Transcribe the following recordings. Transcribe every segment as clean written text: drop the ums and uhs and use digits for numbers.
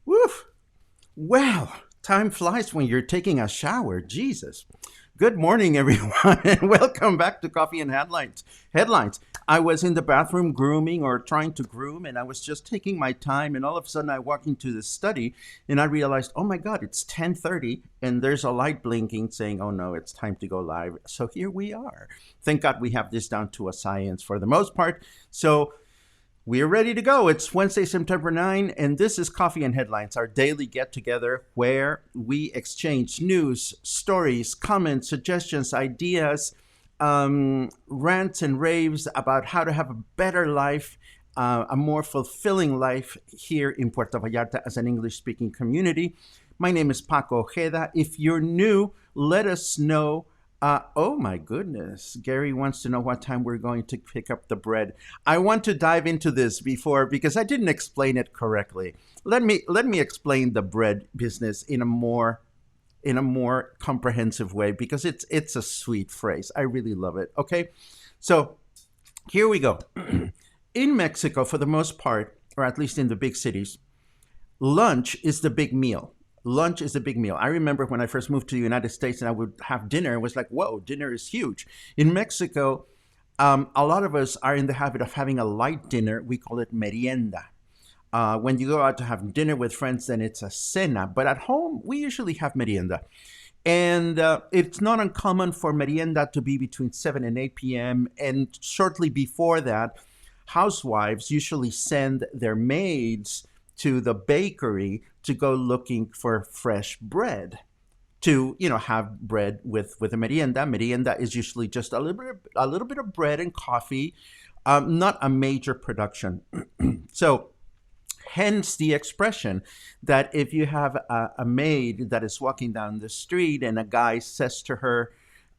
Woof. Wow, time flies when you're taking a shower. Jesus. Good morning, everyone, and welcome back to Coffee and Headlines. Headlines. I was in the bathroom grooming or trying to groom, and I was just taking my time, and all of a sudden I walked into the study, and I realized, oh my God, it's 10:30, and there's a light blinking saying, oh no, it's time to go live. So here we are. Thank God we have this down to a science for the most part. So we're ready to go. It's Wednesday, September 9, and this is Coffee and Headlines, our daily get-together where we exchange news, stories, comments, suggestions, ideas, rants and raves about how to have a better life, a more fulfilling life here in Puerto Vallarta as an English-speaking community. My name is Paco Ojeda. If you're new, let us know. Oh my goodness. Gary wants to know what time we're going to pick up the bread. I want to dive into this because I didn't explain it correctly. Let me explain the bread business in a more comprehensive way because it's a sweet phrase. I really love it. Okay? So, here we go. In Mexico, for the most part, or at least in the big cities, lunch is the big meal. Lunch is a big meal. I remember when I first moved to the United States and I would have dinner, it was like, whoa, dinner is huge. In Mexico, a lot of us are in the habit of having a light dinner. We call it merienda. When you go out to have dinner with friends, then it's a cena. But at home, we usually have merienda. And it's not uncommon for merienda to be between 7 and 8 p.m. And shortly before that, housewives usually send their maids to the bakery to go looking for fresh bread to, have bread with a merienda. Merienda is usually just a little bit of bread and coffee, not a major production. So hence the expression that if you have a maid that is walking down the street and a guy says to her,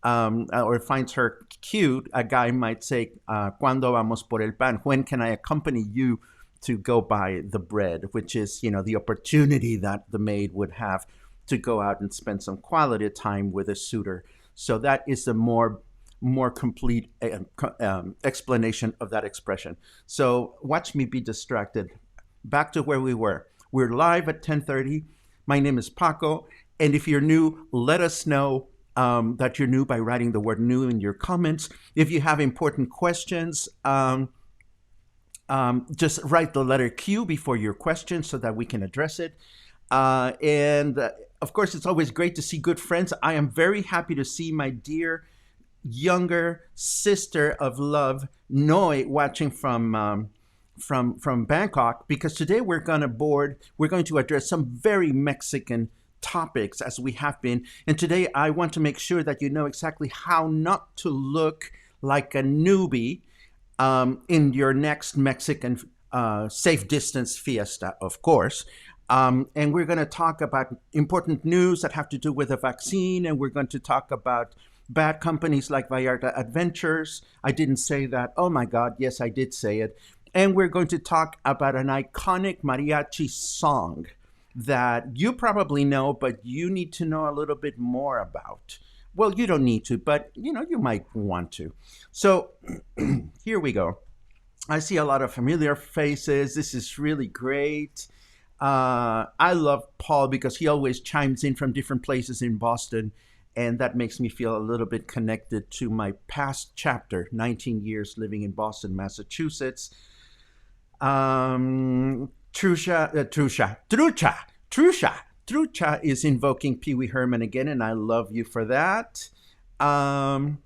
or finds her cute, a guy might say, ¿Cuándo vamos por el pan? When can I accompany you to go buy the bread, which is, the opportunity that the maid would have to go out and spend some quality time with a suitor. So that is a more complete explanation of that expression. So watch me be distracted. Back to where we were. We're live at 10:30. My name is Paco. And if you're new, let us know that you're new by writing the word new in your comments. If you have important questions, just write the letter Q before your question so that we can address it. And of course, it's always great to see good friends. I am very happy to see my dear younger sister of love, Noi, watching from Bangkok, because today we're going to address some very Mexican topics as we have been. And today I want to make sure that you know exactly how not to look like a newbie in your next Mexican safe distance fiesta, of course. And we're going to talk about important news that have to do with the vaccine, and we're going to talk about bad companies like Vallarta Adventures. I didn't say that. Oh my God, yes, I did say it. And we're going to talk about an iconic mariachi song that you probably know, but you need to know a little bit more about. Well, you don't need to, but you might want to. So here we go. I see a lot of familiar faces. This is really great. I love Paul because he always chimes in from different places in Boston, and that makes me feel a little bit connected to my past chapter, 19 years living in Boston, Massachusetts. Trucha is invoking Pee Wee Herman again, and I love you for that. Um,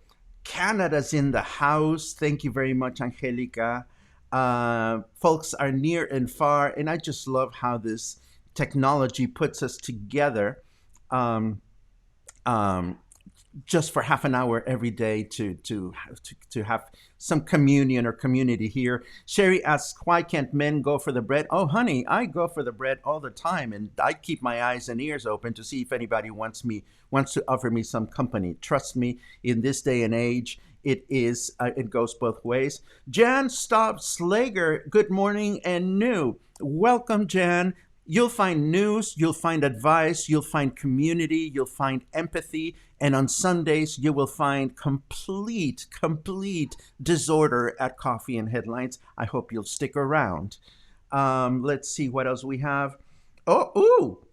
Canada's in the house. Thank you very much, Angelica. Folks are near and far, and I just love how this technology puts us together. Um, um, just for half an hour every day to have some communion or community here. Sherry asks, why can't men go for the bread? Oh, honey, I go for the bread all the time, and I keep my eyes and ears open to see if anybody wants to offer me some company. Trust me, in this day and age, it goes both ways. Jan Staub Slager, good morning and new. Welcome, Jan. You'll find news, you'll find advice, you'll find community, you'll find empathy, and on Sundays you will find complete disorder at Coffee and Headlines. I hope you'll stick around. Let's see what else we have. Oh, ooh.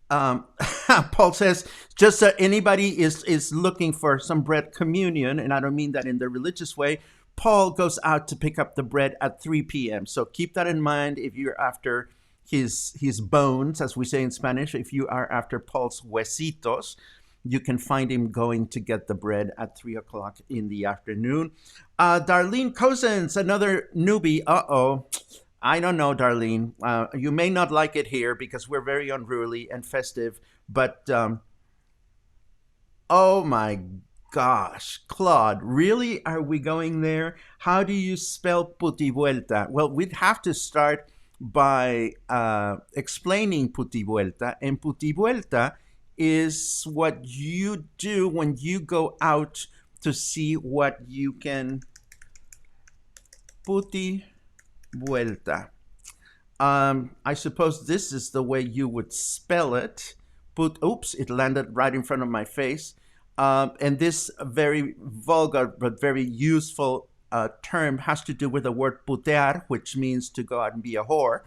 Paul says, just anybody is looking for some bread communion, and I don't mean that in the religious way. Paul goes out to pick up the bread at 3 p.m. So keep that in mind if you're after his bones, as we say in Spanish. If you are after Paul's huesitos, you can find him going to get the bread at 3 o'clock in the afternoon. Darlene Cousins, another newbie. Uh-oh. I don't know, Darlene. You may not like it here because we're very unruly and festive, but oh my gosh, Claude, really? Are we going there? How do you spell putivuelta? Well, we'd have to start by explaining putivuelta. And putivuelta is what you do when you go out to see what you can. Putivuelta. I suppose this is the way you would spell it. Oops, it landed right in front of my face. And this very vulgar but very useful term has to do with the word putear, which means to go out and be a whore.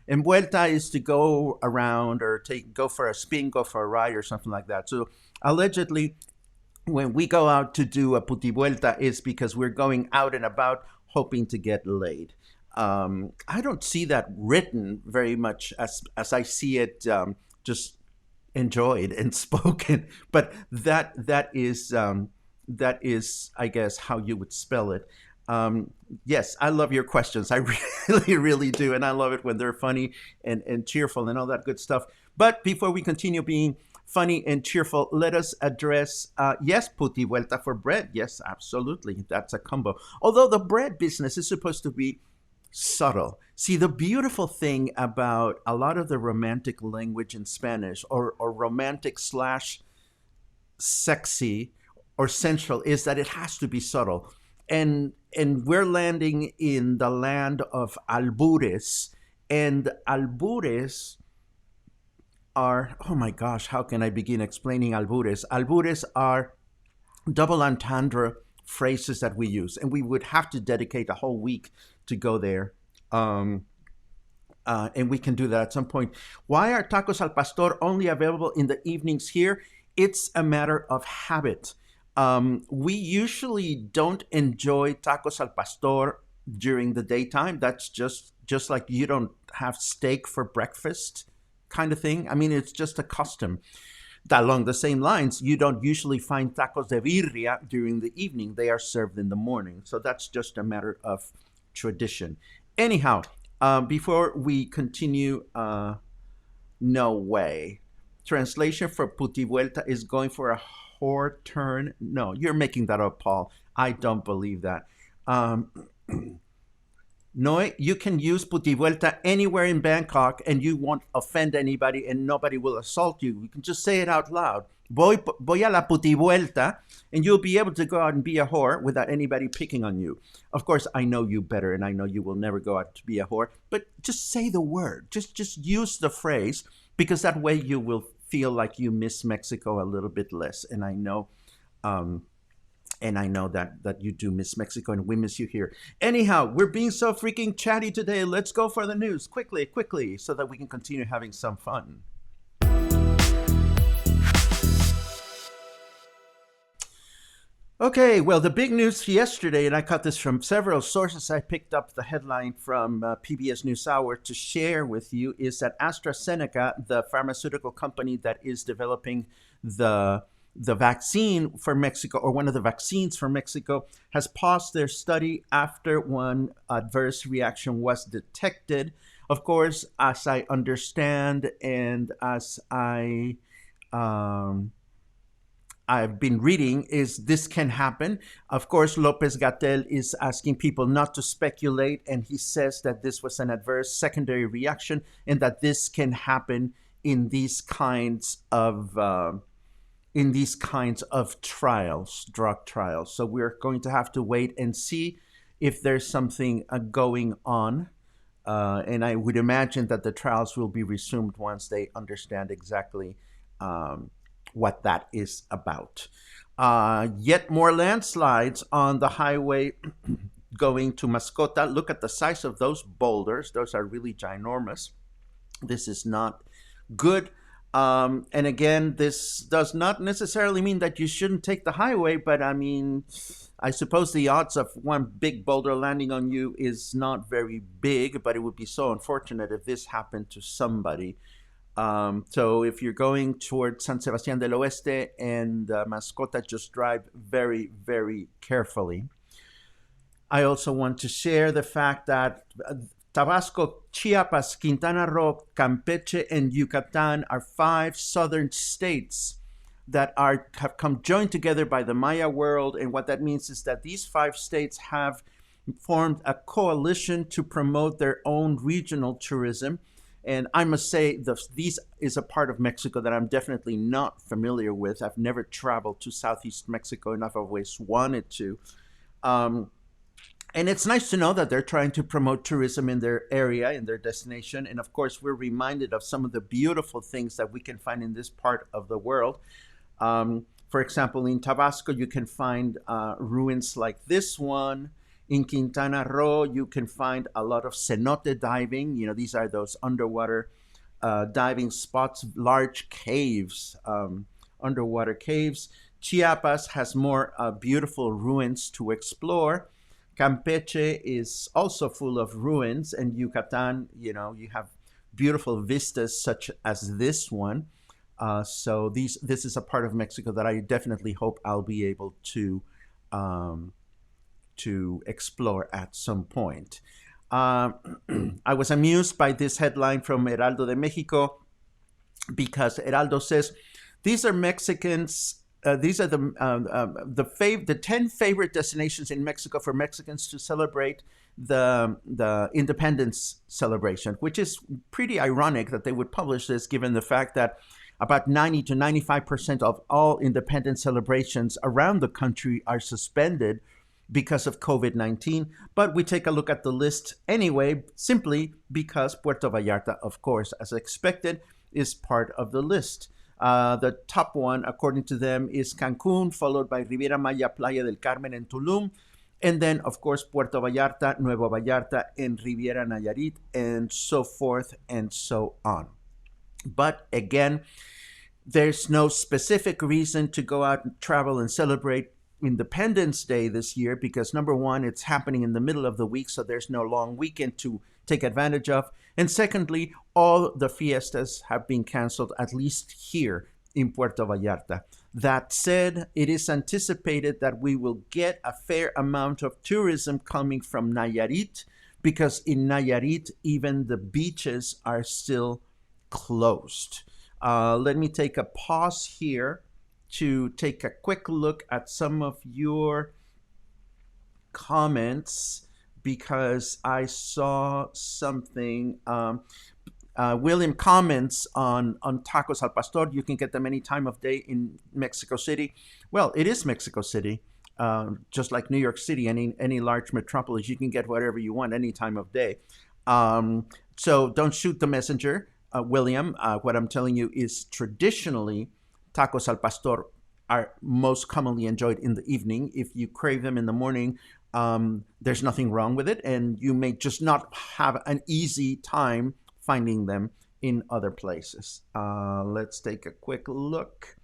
And vuelta is to go around or go for a spin, go for a ride or something like that. So allegedly, when we go out to do a putivuelta, it's because we're going out and about hoping to get laid. I don't see that written very much as I see it just enjoyed and spoken, but that is I guess how you would spell it. Yes, I love your questions. I really do, and I love it when they're funny and cheerful and all that good stuff. But before we continue being funny and cheerful, let us address yes, putivuelta for bread. Yes, absolutely, that's a combo. Although the bread business is supposed to be subtle. See, the beautiful thing about a lot of the romantic language in Spanish, or romantic slash sexy or sensual, is that it has to be subtle. And we're landing in the land of albures, and albures are, oh my gosh, how can I begin explaining albures? Albures are double entendre phrases that we use, and we would have to dedicate a whole week to go there. And we can do that at some point. Why are tacos al pastor only available in the evenings here? It's a matter of habit. We usually don't enjoy tacos al pastor during the daytime. That's just like you don't have steak for breakfast kind of thing. I mean, it's just a custom. Along the same lines, you don't usually find tacos de birria during the evening. They are served in the morning. So that's just a matter of tradition. Anyhow, before we continue, no way. Translation for putivuelta is going for a whore turn. No, you're making that up, Paul. I don't believe that. No, you can use putivuelta anywhere in Bangkok and you won't offend anybody and nobody will assault you. You can just say it out loud. Voy a la putivuelta, and you'll be able to go out and be a whore without anybody picking on you. Of course, I know you better, and I know you will never go out to be a whore, but just say the word. Just use the phrase, because that way you will feel like you miss Mexico a little bit less. And I know And I know that you do miss Mexico, and we miss you here. Anyhow, we're being so freaking chatty today. Let's go for the news quickly, so that we can continue having some fun. Okay, well, the big news yesterday, and I got this from several sources. I picked up the headline from PBS NewsHour to share with you, is that AstraZeneca, the pharmaceutical company that is developing the vaccine for Mexico, or one of the vaccines for Mexico, has paused their study after one adverse reaction was detected. Of course, as I understand, and as I've been reading, is this can happen. Of course, Lopez-Gatell is asking people not to speculate, and he says that this was an adverse secondary reaction, and that this can happen in these kinds of trials, drug trials. So we're going to have to wait and see if there's something going on. And I would imagine that the trials will be resumed once they understand exactly what that is about. Yet more landslides on the highway going to Mascota. Look at the size of those boulders. Those are really ginormous. This is not good. And again, this does not necessarily mean that you shouldn't take the highway, but I mean, I suppose the odds of one big boulder landing on you is not very big, but it would be so unfortunate if this happened to somebody. So if you're going towards San Sebastián del Oeste and Mascota, just drive very, very carefully. I also want to share the fact that Tabasco, Chiapas, Quintana Roo, Campeche, and Yucatan are 5 southern states that have come joined together by the Maya world. And what that means is that these 5 states have formed a coalition to promote their own regional tourism. And I must say, these is a part of Mexico that I'm definitely not familiar with. I've never traveled to Southeast Mexico, and I've always wanted to. And it's nice to know that they're trying to promote tourism in their area, in their destination. And of course, we're reminded of some of the beautiful things that we can find in this part of the world. For example, in Tabasco, you can find ruins like this one. In Quintana Roo, you can find a lot of cenote diving. You know, these are those underwater diving spots, large caves, underwater caves. Chiapas has more beautiful ruins to explore. Campeche is also full of ruins, and Yucatan, you know, you have beautiful vistas such as this one. So this is a part of Mexico that I definitely hope I'll be able to explore at some point. I was amused by this headline from Heraldo de Mexico, because Heraldo says these are Mexicans. These are the 10 favorite destinations in Mexico for Mexicans to celebrate the independence celebration, which is pretty ironic that they would publish this, given the fact that about 90 to 95% of all independence celebrations around the country are suspended because of COVID-19. But we take a look at the list anyway, simply because Puerto Vallarta, of course, as expected, is part of the list. The top one, according to them, is Cancun, followed by Riviera Maya, Playa del Carmen, and Tulum. And then, of course, Puerto Vallarta, Nuevo Vallarta, and Riviera Nayarit, and so forth and so on. But again, there's no specific reason to go out and travel and celebrate Independence Day this year, because number one, it's happening in the middle of the week, so there's no long weekend to take advantage of. And secondly, all the fiestas have been canceled, at least here in Puerto Vallarta. That said, it is anticipated that we will get a fair amount of tourism coming from Nayarit, because in Nayarit, even the beaches are still closed. Let me take a pause here to take a quick look at some of your comments, because I saw something. William comments on tacos al pastor. You can get them any time of day in Mexico City. Well, it is Mexico City, just like New York City, any large metropolis. You can get whatever you want any time of day. So don't shoot the messenger, William. What I'm telling you is traditionally tacos al pastor are most commonly enjoyed in the evening. If you crave them in the morning, there's nothing wrong with it, and you may just not have an easy time finding them in other places. Let's take a quick look.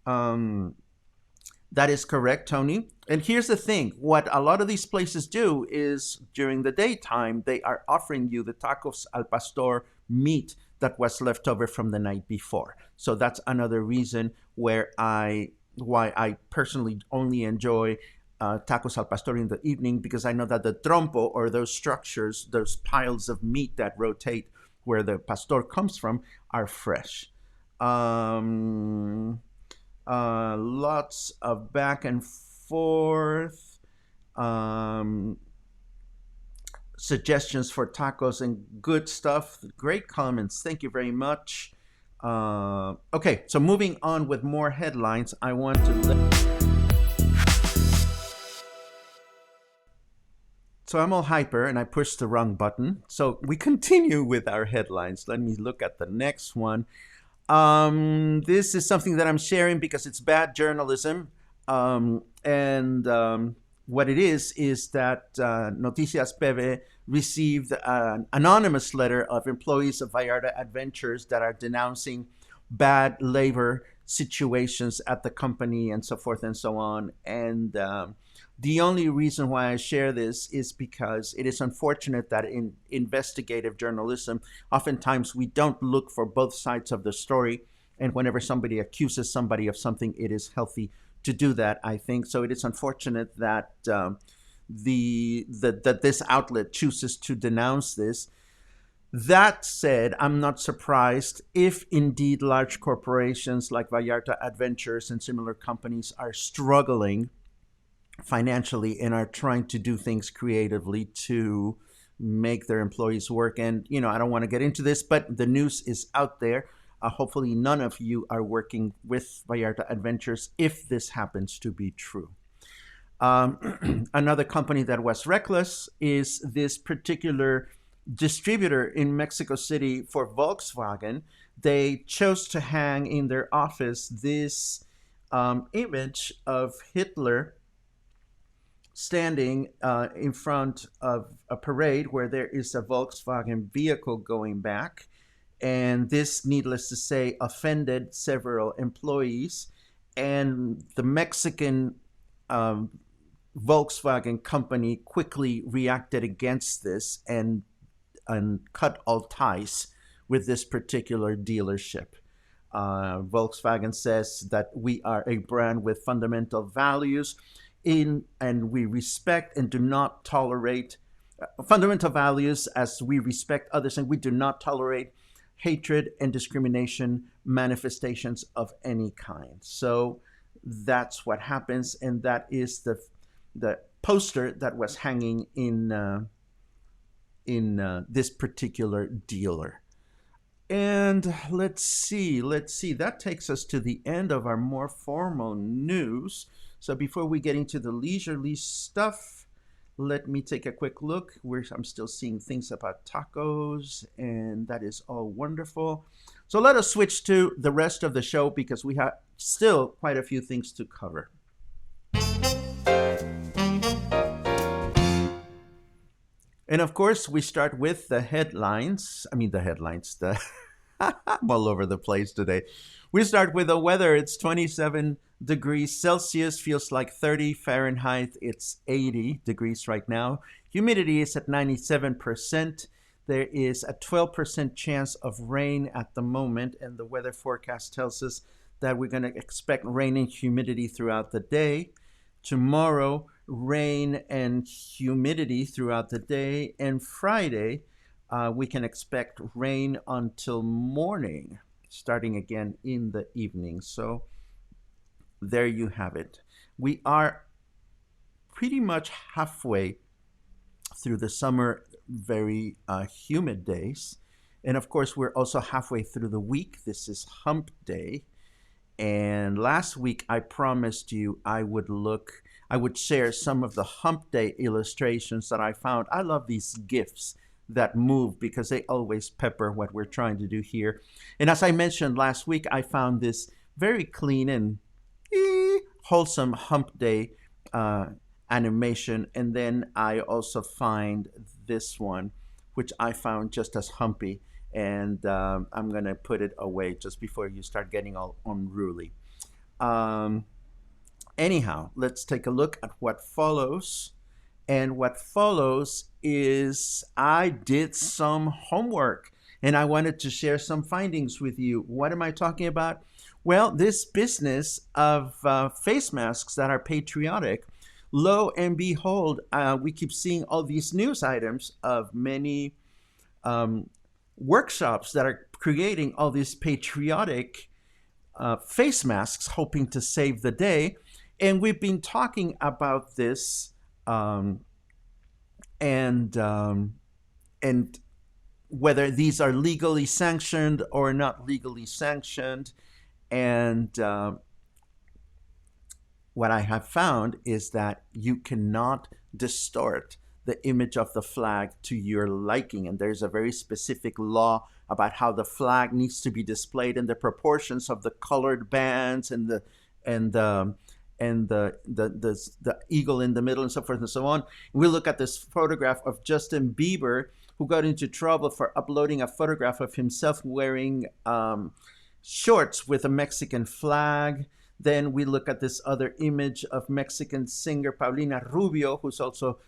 That is correct, Tony. And here's the thing. What a lot of these places do is during the daytime, they are offering you the tacos al pastor meat that was left over from the night before. So that's another reason why I personally only enjoy tacos al pastor in the evening, because I know that the trompo, or those structures, those piles of meat that rotate where the pastor comes from, are fresh. Lots of back and forth suggestions for tacos and good stuff. Great comments. Thank you very much. Okay, so moving on with more headlines, I want to So I'm all hyper and I pushed the wrong button. So we continue with our headlines. Let me look at the next one. This is something that I'm sharing because it's bad journalism. What it is that Noticias PV received an anonymous letter of employees of Vallarta Adventures that are denouncing bad labor situations at the company and so forth and so on. And the only reason why I share this is because it is unfortunate that in investigative journalism, oftentimes we don't look for both sides of the story. And whenever somebody accuses somebody of something, it is healthy to do that, I think. So it is unfortunate that that this outlet chooses to denounce this. That said, I'm not surprised if indeed large corporations like Vallarta Adventures and similar companies are struggling financially and are trying to do things creatively to make their employees work. And, I don't want to get into this, but the news is out there. Hopefully none of you are working with Vallarta Adventures if this happens to be true. Another company that was reckless is this particular distributor in Mexico City for Volkswagen. They chose to hang in their office this image of Hitler standing in front of a parade where there is a Volkswagen vehicle going back. And this, needless to say, offended several employees. And the Mexican Volkswagen company quickly reacted against this and cut all ties with this particular dealership. Volkswagen says that we are a brand with fundamental values and we respect and do not tolerate fundamental values as we respect others, and we do not tolerate hatred and discrimination manifestations of any kind. So that's what happens, and that is the poster that was hanging in this particular dealer. And let's see, that takes us to the end of our more formal news. So before we get into the leisurely stuff, let me take a quick look. I'm still seeing things about tacos, and that is all wonderful. So let us switch to the rest of the show because we have still quite a few things to cover. And of course, we start with the headlines. I'm all over the place today. We start with the weather. It's 27 degrees Celsius, feels like 30 Fahrenheit. It's 80 degrees right now. Humidity is at 97%. There is a 12% chance of rain at the moment, and the weather forecast tells us that we're going to expect rain and humidity throughout the day. Tomorrow, rain and humidity throughout the day, and Friday, we can expect rain until morning, starting again in the evening. So there you have it. We are pretty much halfway through the summer, very humid days. And of course, we're also halfway through the week. This is hump day. And last week, I promised you I would share some of the hump day illustrations that I found. I love these GIFs that move because they always pepper what we're trying to do here. And as I mentioned last week, I found this very clean and wholesome hump day animation. And then I also find this one, which I found just as humpy. And I'm going to put it away just before you start getting all unruly. Um, Anyhow, let's take a look at what follows. And what follows is I did some homework and I wanted to share some findings with you. What am I talking about? Well, this business of face masks that are patriotic, lo and behold, we keep seeing all these news items of many um, workshops that are creating all these patriotic face masks, hoping to save the day. And we've been talking about this um, and and whether these are legally sanctioned or not legally sanctioned. And what I have found is that you cannot distort the image of the flag to your liking. And there's a very specific law about how the flag needs to be displayed and the proportions of the colored bands and and the the eagle in the middle and so forth and so on. We look at this photograph of Justin Bieber, who got into trouble for uploading a photograph of himself wearing shorts with a Mexican flag. Then we look at this other image of Mexican singer Paulina Rubio, who's also,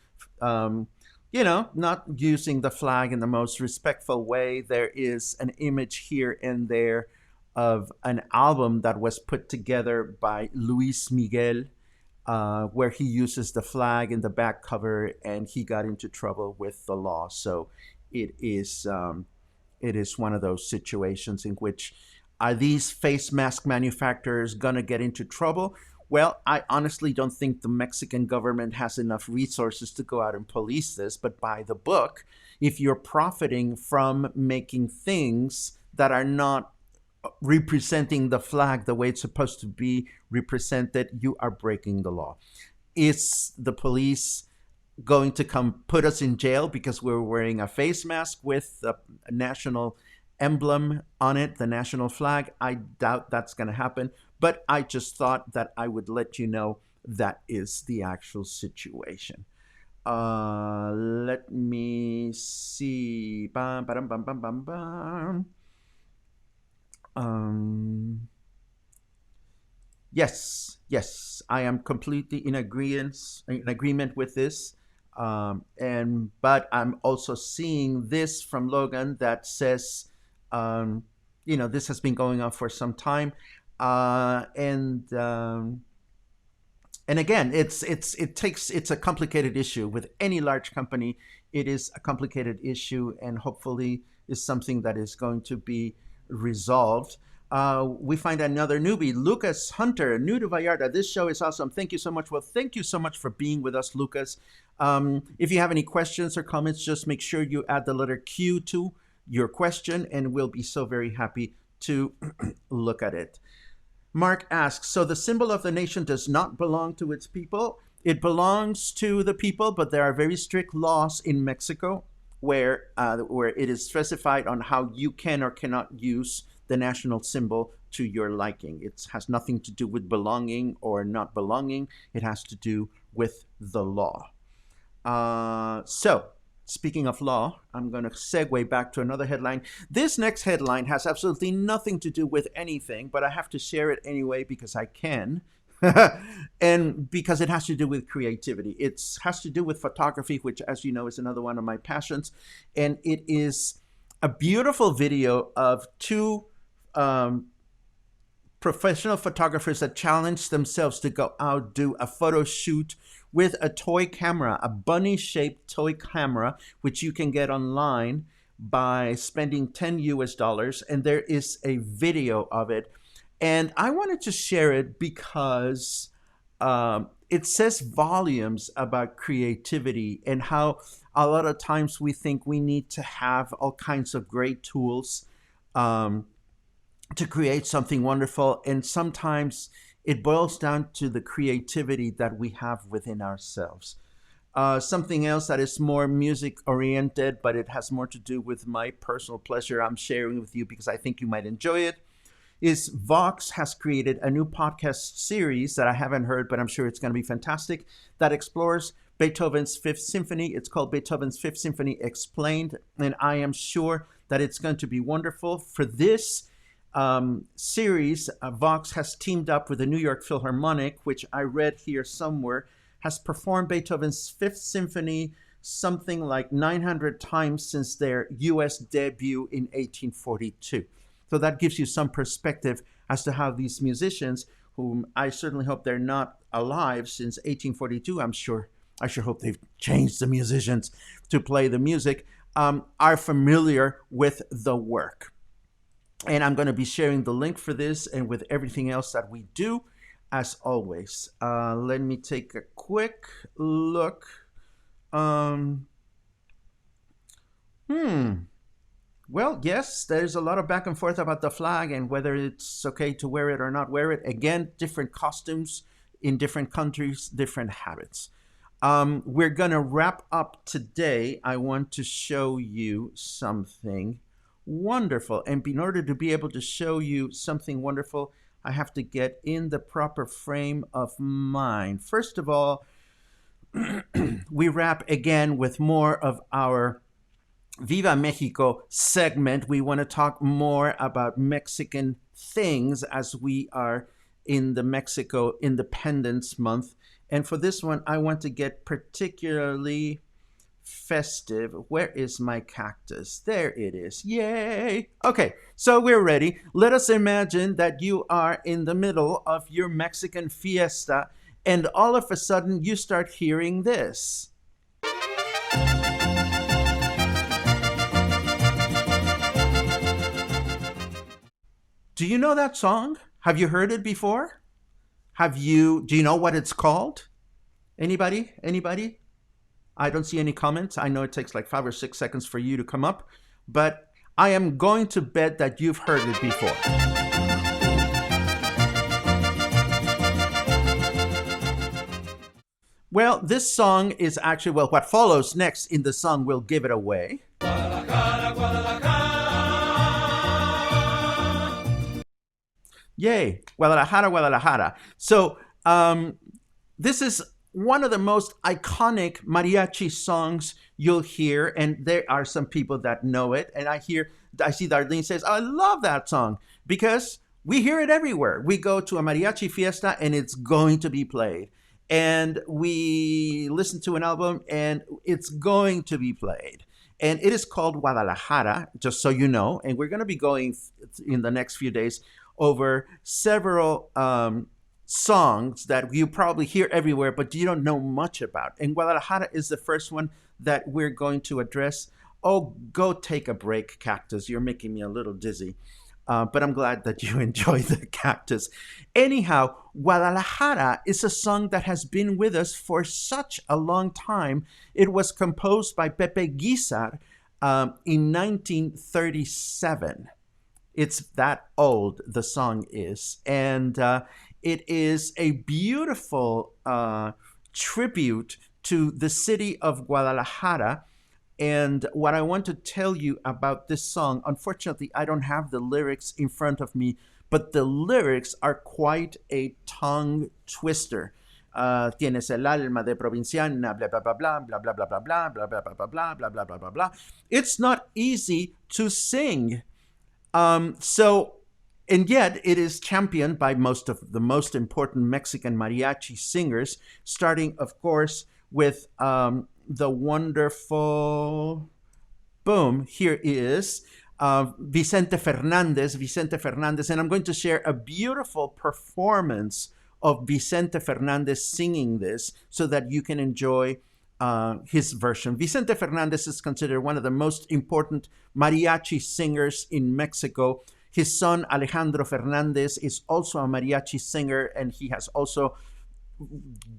um, not using the flag in the most respectful way. There is an image here and there of an album that was put together by Luis Miguel, where he uses the flag in the back cover, and he got into trouble with the law. So it is one of those situations in which, are these face mask manufacturers gonna get into trouble? Well, I honestly don't think the Mexican government has enough resources to go out and police this, but by the book, if you're profiting from making things that are not representing the flag the way it's supposed to be represented, you are breaking the law. Is the police going to come put us in jail because we're wearing a face mask with a national emblem on it, the national flag? I doubt that's going to happen, but I just thought that I would let you know that is the actual situation. Let me see. Bum, ba-dum, bum, bum, bum, bum. Um, yes, I am completely in agreement with this. And but I'm also seeing this from Logan that says, um, this has been going on for some time, and again, it's a complicated issue with any large company. It is a complicated issue, and hopefully is something that is going to be resolved. We find another newbie, Lucas Hunter, new to Vallarta. This show is awesome. Thank you so much. Well, thank you so much for being with us, Lucas. If you have any questions or comments, just make sure you add the letter Q to your question, and we'll be so very happy to look at it. Mark asks, so the symbol of the nation does not belong to its people? It belongs to the people, but there are very strict laws in Mexico where it is specified on how you can or cannot use the national symbol to your liking. It has nothing to do with belonging or not belonging. It has to do with the law. So, speaking of law, I'm going to segue back to another headline. This next headline has absolutely nothing to do with anything, but I have to share it anyway because I can. And because it has to do with creativity. It has to do with photography, which, as you know, is another one of my passions. And it is a beautiful video of two professional photographers that challenged themselves to go out, do a photo shoot with a toy camera, a bunny-shaped toy camera, which you can get online by spending $10 US. And there is a video of it. And I wanted to share it because it says volumes about creativity and how a lot of times we think we need to have all kinds of great tools to create something wonderful. And sometimes it boils down to the creativity that we have within ourselves. Something else that is more music oriented, but it has more to do with my personal pleasure, I'm sharing with you because I think you might enjoy it. is Vox has created a new podcast series that I haven't heard, but I'm sure it's going to be fantastic, that explores Beethoven's Fifth Symphony. It's called Beethoven's Fifth Symphony Explained, and I am sure that it's going to be wonderful. For this series, Vox has teamed up with the New York Philharmonic, which I read here somewhere, has performed Beethoven's Fifth Symphony something like 900 times since their US debut in 1842. So that gives you some perspective as to how these musicians, whom I certainly hope they're not alive since 1842, I sure hope they've changed the musicians to play the music, are familiar with the work. And I'm going to be sharing the link for this and with everything else that we do, as always. Let me take a quick look. Well, yes, there's a lot of back and forth about the flag and whether it's okay to wear it or not wear it. Again, different costumes in different countries, different habits. We're going to wrap up today. I want to show you something wonderful. And in order to be able to show you something wonderful, I have to get in the proper frame of mind. First of all, we wrap again with more of our Viva Mexico segment. We want to talk more about Mexican things as we are in the Mexico Independence Month. And for this one, I want to get particularly festive. Where is my cactus? There it is. Yay! Okay, so we're ready. Let us imagine that you are in the middle of your Mexican fiesta, and all of a sudden you start hearing this. Do you know that song? Have you heard it before? Do you know what it's called? Anybody? I don't see any comments. I know it takes like 5 or 6 seconds for you to come up, but I am going to bet that you've heard it before. Well, this song is actually, well, what follows next in the song will give it away. Guadalajara, Guadalajara. Yay, Guadalajara, Guadalajara. So this is one of the most iconic mariachi songs you'll hear, and there are some people that know it. And I see Darlene says, I love that song, because we hear it everywhere. We go to a mariachi fiesta and it's going to be played. And we listen to an album and it's going to be played. And it is called Guadalajara, just so you know. And we're going to be going in the next few days over several songs that you probably hear everywhere, but you don't know much about. And Guadalajara is the first one that we're going to address. Oh, go take a break, Cactus. You're making me a little dizzy. But I'm glad that you enjoy the cactus. Anyhow, Guadalajara is a song that has been with us for such a long time. It was composed by Pepe Guizar in 1937. It's that old, the song is. And it is a beautiful tribute to the city of Guadalajara. And what I want to tell you about this song, unfortunately, I don't have the lyrics in front of me, but the lyrics are quite a tongue twister. Tienes el alma de provinciana, blah, blah, blah, blah, blah, blah, blah, blah, blah, blah, blah, blah, blah, blah, blah, blah, blah, blah, blah. It's not easy to sing. And yet it is championed by most of the most important Mexican mariachi singers, starting, of course, with the wonderful, boom, here is Vicente Fernandez, and I'm going to share a beautiful performance of Vicente Fernandez singing this so that you can enjoy his version. Vicente Fernandez is considered one of the most important mariachi singers in Mexico. His son Alejandro Fernandez is also a mariachi singer, and he has also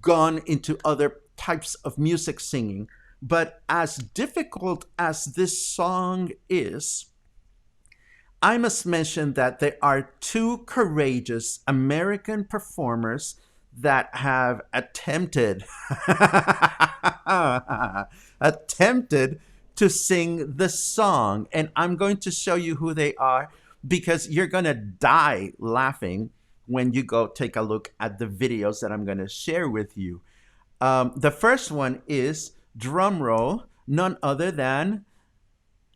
gone into other types of music singing. But as difficult as this song is, I must mention that there are two courageous American performers that have attempted to sing the song. And I'm going to show you who they are. because you're going to die laughing when you go take a look at the videos that I'm going to share with you. The first one is, drum roll, none other than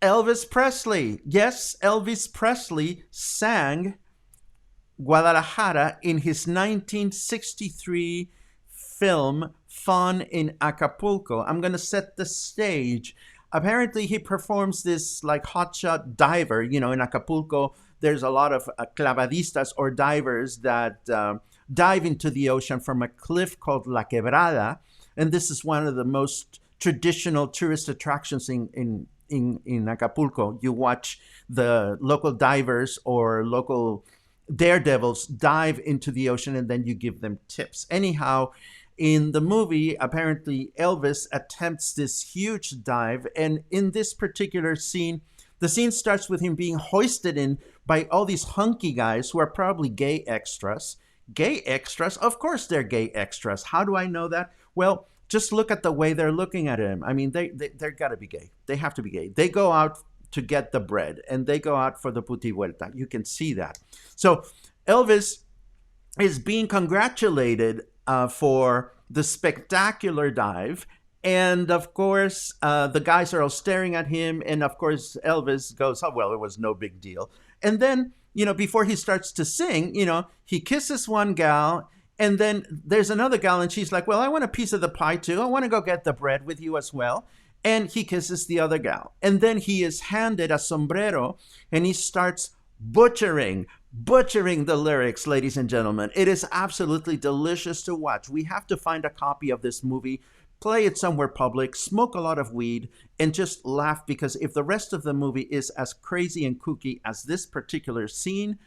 Elvis Presley. Yes, Elvis Presley sang Guadalajara in his 1963 film Fun in Acapulco. I'm going to set the stage. Apparently, he performs this like hotshot diver. You know, in Acapulco, there's a lot of clavadistas or divers that dive into the ocean from a cliff called La Quebrada. And this is one of the most traditional tourist attractions in Acapulco. You watch the local divers or local daredevils dive into the ocean, and then you give them tips. Anyhow, in the movie, apparently Elvis attempts this huge dive, and in this particular scene, the scene starts with him being hoisted in by all these hunky guys who are probably gay extras. Gay extras? Of course they're gay extras. How do I know that? Well, just look at the way they're looking at him. I mean, they're got to be gay. They have to be gay. They go out to get the bread, and they go out for the puti vuelta. You can see that. So Elvis is being congratulated for the spectacular dive. And of course, the guys are all staring at him. And of course, Elvis goes, oh, well, it was no big deal. And then, you know, before he starts to sing, you know, he kisses one gal. And then there's another gal, and she's like, well, I want a piece of the pie too. I want to go get the bread with you as well. And he kisses the other gal. And then he is handed a sombrero, and he starts butchering the lyrics, ladies and gentlemen. It is absolutely delicious to watch. We have to find a copy of this movie, play it somewhere public, smoke a lot of weed, and just laugh, because if the rest of the movie is as crazy and kooky as this particular scene,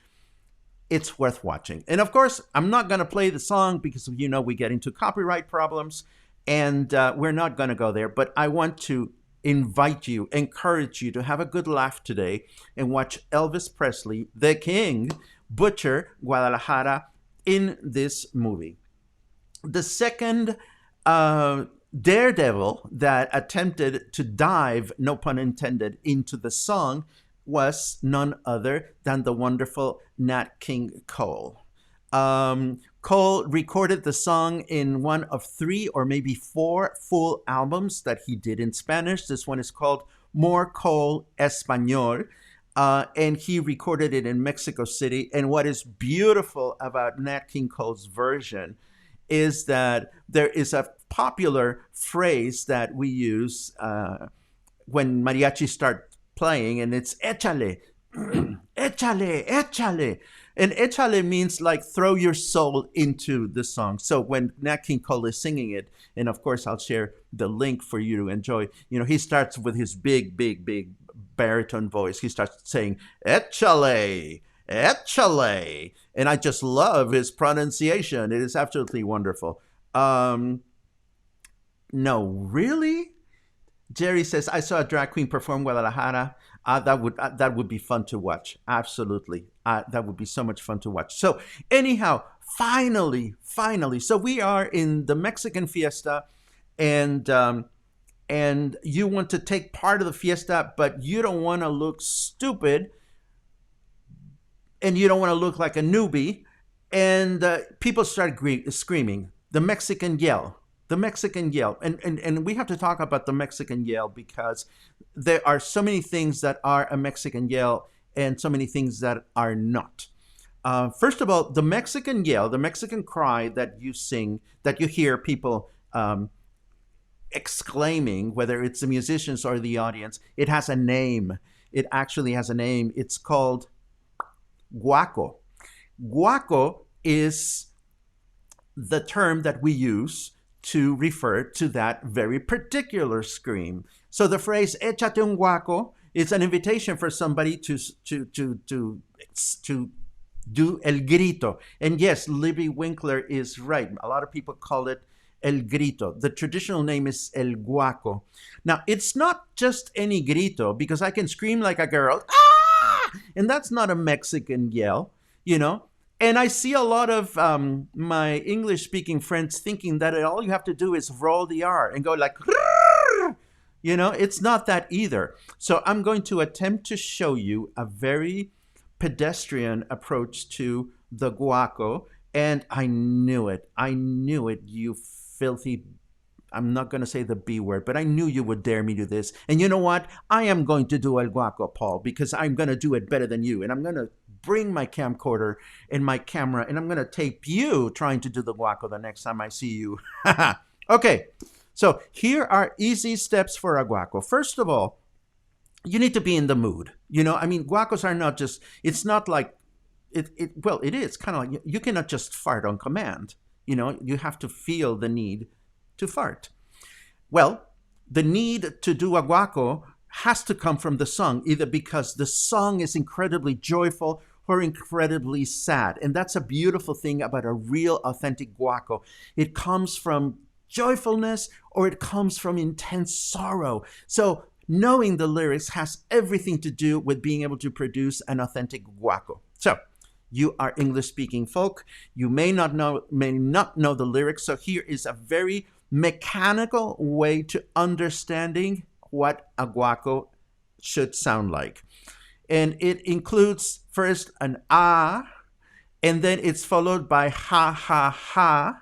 it's worth watching. And of course, I'm not going to play the song because, you know, we get into copyright problems, and we're not going to go there. But I want to invite you, encourage you to have a good laugh today and watch Elvis Presley, the king, butcher Guadalajara in this movie. The second daredevil that attempted to dive, no pun intended, into the song was none other than the wonderful Nat King Cole. Cole recorded the song in one of 3 or maybe 4 full albums that he did in Spanish. This one is called More Cole Español, and he recorded it in Mexico City. And what is beautiful about Nat King Cole's version is that there is a popular phrase that we use when mariachis start playing, and it's échale, échale, échale. And échale means like throw your soul into the song. So when Nat King Cole is singing it, and of course I'll share the link for you to enjoy, you know, he starts with his big baritone voice. He starts saying, échale, échale. And I just love his pronunciation. It is absolutely wonderful. No, really? Jerry says, I saw a drag queen perform Guadalajara. That would be fun to watch. Absolutely. That would be so much fun to watch. So anyhow, finally, so we are in the Mexican fiesta, and you want to take part of the fiesta, but you don't want to look stupid, and you don't want to look like a newbie, and people start screaming. The Mexican yell. And we have to talk about the Mexican yell, because there are so many things that are a Mexican yell and so many things that are not. First of all, the Mexican yell, the Mexican cry that you sing, that you hear people exclaiming, whether it's the musicians or the audience, it has a name. It actually has a name. It's called guaco. Guaco is the term that we use to refer to that very particular scream. So the phrase échate un guaco is an invitation for somebody to do el grito. And yes, Libby Winkler is right. A lot of people call it el grito. The traditional name is el guaco. Now, it's not just any grito, because I can scream like a girl, ah! And that's not a Mexican yell, you know? And I see a lot of my English-speaking friends thinking that all you have to do is roll the R and go like, you know, it's not that either. So I'm going to attempt to show you a very pedestrian approach to the guaco. And I knew it. I knew it, you filthy, I'm not going to say the B word, but I knew you would dare me to this. And you know what? I am going to do El Guaco, Paul, because I'm going to do it better than you. And I'm going to bring my camcorder and my camera, and I'm going to tape you trying to do the Guaco the next time I see you. Okay, so here are easy steps for a Guaco. First of all, you need to be in the mood. I mean, Guacos are not just, it's not like, well, it is kind of like, you cannot just fart on command. You have to feel the need to fart. Well, the need to do a guaco has to come from the song, either because the song is incredibly joyful or incredibly sad. And that's a beautiful thing about a real authentic guaco. It comes from joyfulness or it comes from intense sorrow. So knowing the lyrics has everything to do with being able to produce an authentic guaco. So you are English-speaking folk. You may not know the lyrics. So here is a very mechanical way to understanding what a guaco should sound like. And it includes first an ah, and then it's followed by ha, ha, ha,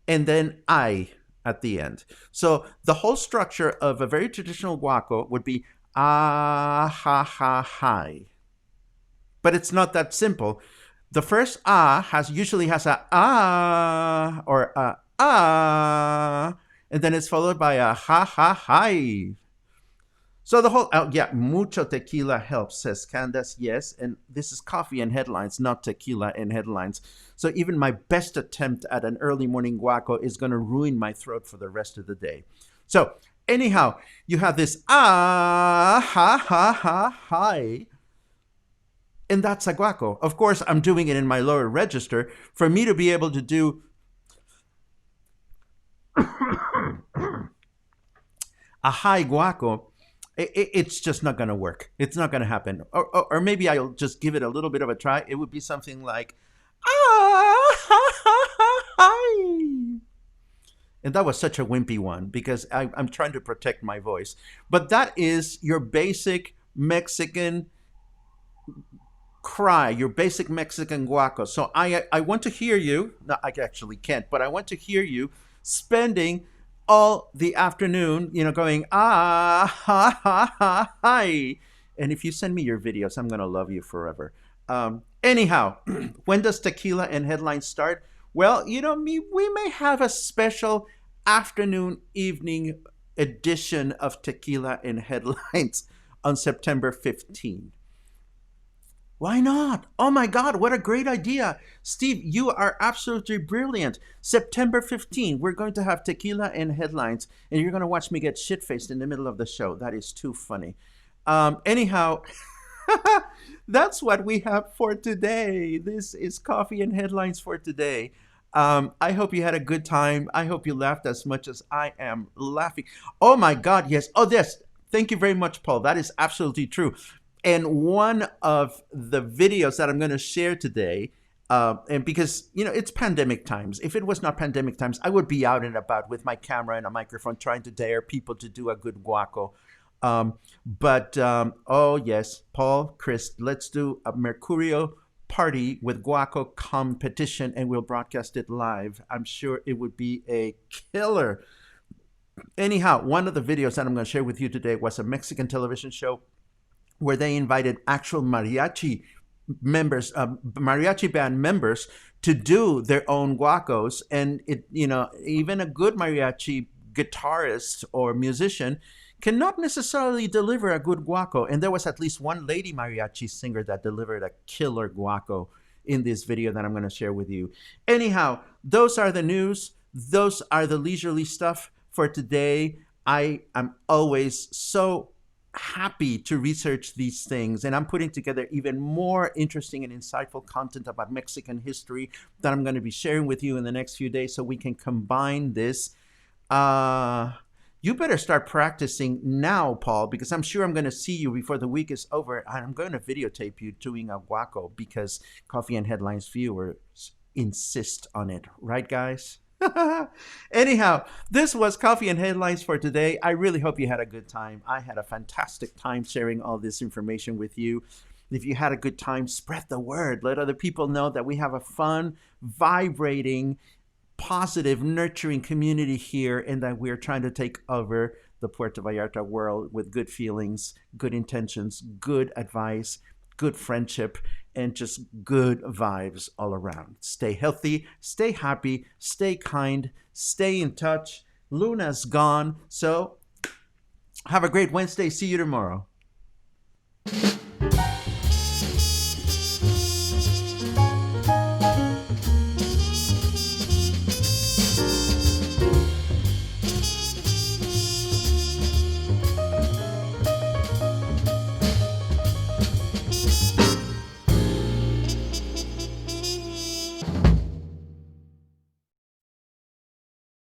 and then I at the end. So the whole structure of a very traditional guaco would be ah, ha, ha, hi. But it's not that simple. The first ah usually has a ah or a ah, and then it's followed by a ha ha hi. So the whole, mucho tequila helps, says Candace. Yes, and this is coffee and headlines, not tequila and headlines. So even my best attempt at an early morning guaco is going to ruin my throat for the rest of the day. So anyhow, you have this ah ha ha ha hi. And that's a guaco. Of course, I'm doing it in my lower register. For me to be able to do a high guaco, it's just not going to work. It's not going to happen. Or maybe I'll just give it a little bit of a try. It would be something like, ah, ha, ha, ha, hi. And that was such a wimpy one because I'm trying to protect my voice. But that is your basic Mexican cry, your basic Mexican guaco. So I want to hear you. No, I actually can't, but I want to hear you spending all the afternoon, going ah ha ha ha hi. And if you send me your videos, I'm gonna love you forever. Anyhow, when does Tequila and Headlines start? Well, we may have a special afternoon, evening edition of Tequila and Headlines on September 15th. Why not? Oh my God, what a great idea. Steve, you are absolutely brilliant. September 15th, we're going to have Tequila and Headlines, and you're going to watch me get shit-faced in the middle of the show. That is too funny. Anyhow, that's what we have for today. This is Coffee and Headlines for today. I hope you had a good time. I hope you laughed as much as I am laughing. Oh my God, yes. Oh, yes. Thank you very much, Paul. That is absolutely true. And one of the videos that I'm going to share today, and because, it's pandemic times. If it was not pandemic times, I would be out and about with my camera and a microphone trying to dare people to do a good guaco. Oh yes, Paul, Chris, let's do a Mercurio party with guaco competition and we'll broadcast it live. I'm sure it would be a killer. Anyhow, one of the videos that I'm going to share with you today was a Mexican television show where they invited actual mariachi members, mariachi band members, to do their own guacos. And even a good mariachi guitarist or musician cannot necessarily deliver a good guaco. And there was at least one lady mariachi singer that delivered a killer guaco in this video that I'm going to share with you. Anyhow, those are the news. Those are the leisurely stuff for today. I am always so happy to research these things, and I'm putting together even more interesting and insightful content about Mexican history that I'm going to be sharing with you in the next few days so we can combine this. You better start practicing now, Paul, because I'm sure I'm going to see you before the week is over, and I'm going to videotape you doing a guaco because Coffee and Headlines viewers insist on it. Right, guys? Anyhow, this was Coffee and Headlines for today. I really hope you had a good time. I had a fantastic time sharing all this information with you. If you had a good time, spread the word. Let other people know that we have a fun, vibrating, positive, nurturing community here, and that we're trying to take over the Puerto Vallarta world with good feelings, good intentions, good advice, good friendship, and just good vibes all around. Stay healthy, stay happy, stay kind, stay in touch. Luna's gone, so have a great Wednesday. See you tomorrow.